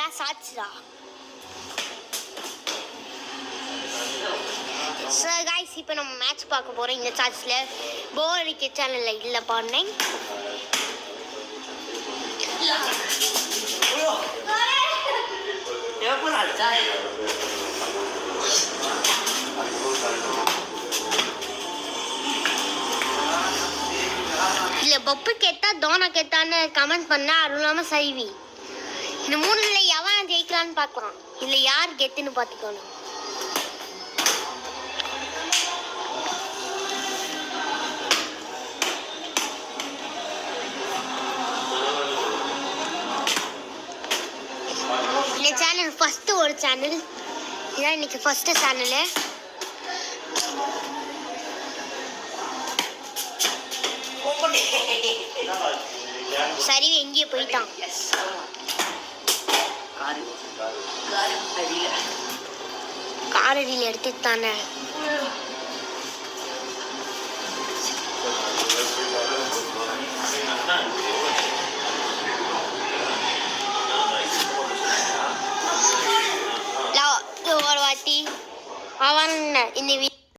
ஏன் சாட்சிடா. So guys இப்போ நம்ம மேட்ச் பார்க்க போகிறோம். இந்த சார்ஜில் போர் அடிக்க சேனலில் இல்லை பாருங்க. இல்லை பப்பு கேட்டா தோனா கேட்டான்னு கமெண்ட் பண்ண அருளாமல் சைவி. இந்த மூணுல எவன் ஜெயிக்கலான்னு பார்க்கலாம். இல்லை யார் கெத்துன்னு பார்த்துக்கணும். இந்த சேனல் ஃபஸ்ட்டு ஒரு சேனல் இதான் இன்னைக்கு ஃபஸ்ட்டு சேனலு. சரி எங்கேயே போயிட்டான். காரடியில் எடுத்துட்டானே. ஒரு வாட்டி அவன் இந்த